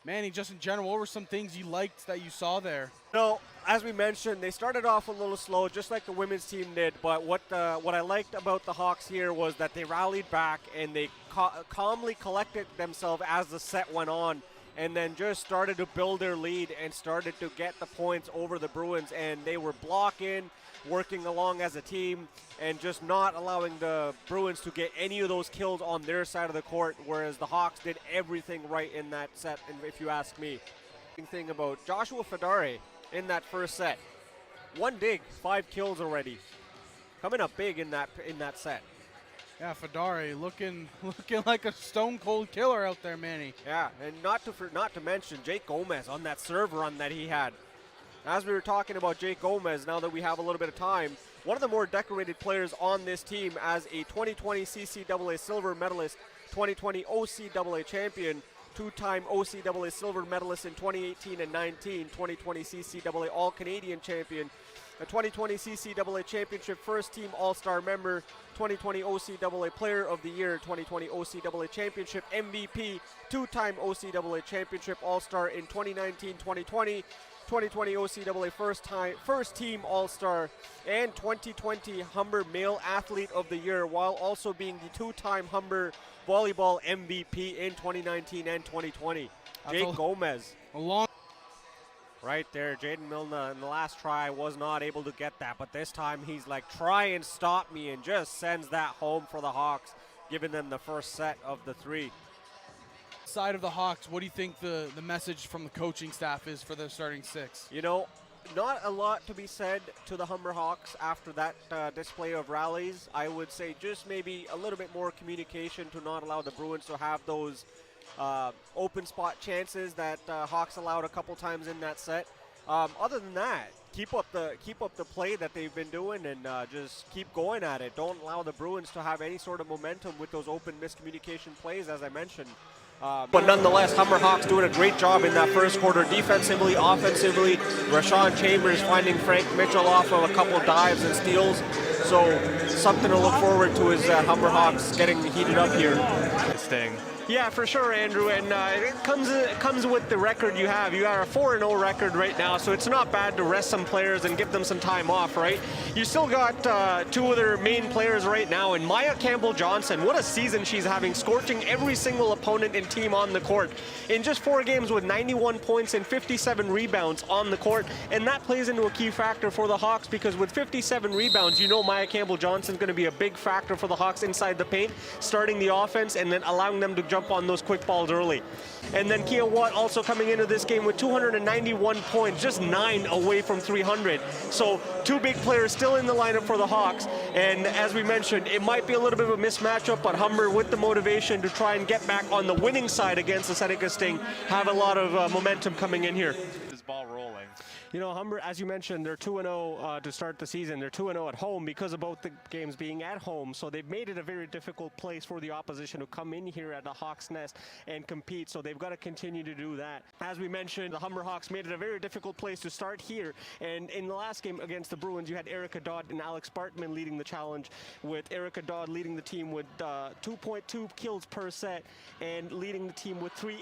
Manny, just in general, what were some things you liked that you saw there? No, as we mentioned, they started off a little slow, just like the women's team did. But what I liked about the Hawks here was that they rallied back and they calmly collected themselves as the set went on, and then just started to build their lead and started to get the points over the Bruins. And they were blocking, working along as a team, and just not allowing the Bruins to get any of those kills on their side of the court, whereas the Hawks did everything right in that set, if you ask me. Thing about Joshua Fedare in that first set. 1 dig, 5 kills already. Coming up big in that set. Yeah, Fedare looking like a stone cold killer out there, Manny. Yeah, and not to mention Jake Gomez on that serve run that he had. As we were talking about Jake Gomez, now that we have a little bit of time, one of the more decorated players on this team as a 2020 CCAA silver medalist, 2020 OCAA champion, 2-time OCAA silver medalist in 2018 and 19, 2020 CCAA All-Canadian champion, a 2020 CCAA championship first team All-Star member, 2020 OCAA player of the year, 2020 OCAA championship MVP, 2-time OCAA championship All-Star in 2019, 2020, 2020 OCAA first team All-Star, and 2020 Humber Male Athlete of the Year, while also being the 2-time Humber Volleyball MVP in 2019 and 2020. Jake Gomez. Right there, Jaden Milne in the last try was not able to get that, but this time he's like, try and stop me, and just sends that home for the Hawks, giving them the first set of the 3. Side of the Hawks, what do you think the message from the coaching staff is for the starting 6? You know, not a lot to be said to the Humber Hawks after that display of rallies. I would say just maybe a little bit more communication to not allow the Bruins to have those open spot chances that Hawks allowed a couple times in that set. Other than that, keep up the play that they've been doing, and just keep going at it. Don't allow the Bruins to have any sort of momentum with those open miscommunication plays, as I mentioned. But nonetheless, Humber Hawks doing a great job in that first quarter, defensively, offensively. Rashawn Chambers finding Frank Mitchell off of a couple dives and steals. So something to look forward to is Humber Hawks getting heated up here. Yeah, for sure, Andrew, and it comes with the record you have. You got a 4-0 record right now, so it's not bad to rest some players and give them some time off, right? You still got 2 of their main players right now, and Maya Campbell-Johnson, what a season she's having, scorching every single opponent and team on the court. In just 4 games with 91 points and 57 rebounds on the court, and that plays into a key factor for the Hawks, because with 57 rebounds, you know Maya Campbell-Johnson's going to be a big factor for the Hawks inside the paint, starting the offense and then allowing them to jump on those quick balls early. And then Kia Watt also coming into this game with 291 points, just 9 away from 300. So 2 big players still in the lineup for the Hawks. And as we mentioned, it might be a little bit of a mismatchup, but Humber with the motivation to try and get back on the winning side against the Seneca Sting have a lot of momentum coming in here. This ball rolling. You know, Humber, as you mentioned, they're 2-0 to start the season. They're 2-0 at home because of both the games being at home. So they've made it a very difficult place for the opposition to come in here at the Hawks Nest and compete. So they've got to continue to do that. As we mentioned, the Humber Hawks made it a very difficult place to start here. And in the last game against the Bruins, you had Erica Dodd and Alex Bartman leading the challenge, with Erica Dodd leading the team with 2.2 kills per set and leading the team with 3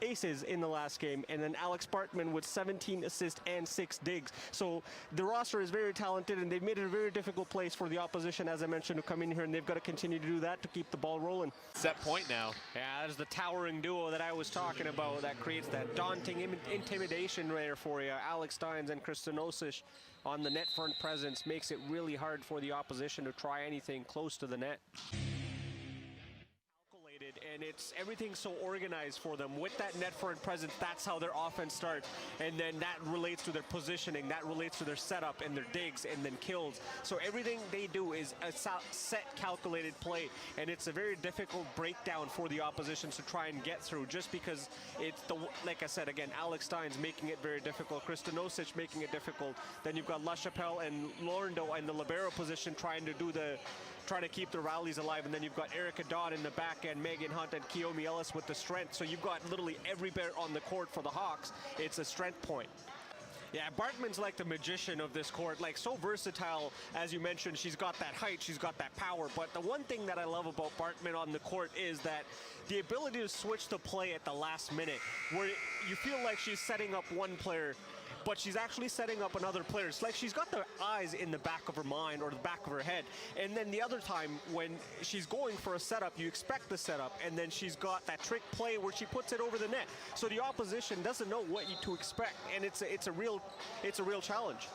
aces in the last game, and then Alex Bartman with 17 assists and 6 digs. So the roster is very talented, and they've made it a very difficult place for the opposition, as I mentioned, to come in here, and they've got to continue to do that to keep the ball rolling. Set point now. Yeah, that's the towering duo that I was talking about that creates that daunting intimidation there for you. Alex Steins and Kristen Osish on the net front presence makes it really hard for the opposition to try anything close to the net. And it's everything so organized for them with that net front presence. That's how their offense starts, and then that relates to their positioning, that relates to their setup and their digs and then kills. So everything they do is a set calculated play, and it's a very difficult breakdown for the opposition to try and get through, just because it's like I said again, Alex Steins making it very difficult, Kristen Osic making it difficult. Then you've got LaChapelle and Lorendo in the libero position trying to keep the rallies alive, and then you've got Erica Dodd in the back end, Megan Hunt and Kiyomi Ellis with the strength. So you've got literally every player on the court for the Hawks. It's a strength point. Yeah, Bartman's like the magician of this court, like so versatile. As you mentioned, she's got that height, she's got that power. But the one thing that I love about Bartman on the court is that the ability to switch the play at the last minute, where you feel like she's setting up one player, but she's actually setting up another player. It's like she's got the eyes in the back of her mind or the back of her head. And then the other time when she's going for a setup, you expect the setup, and then she's got that trick play where she puts it over the net. So the opposition doesn't know what to expect, and it's a real challenge.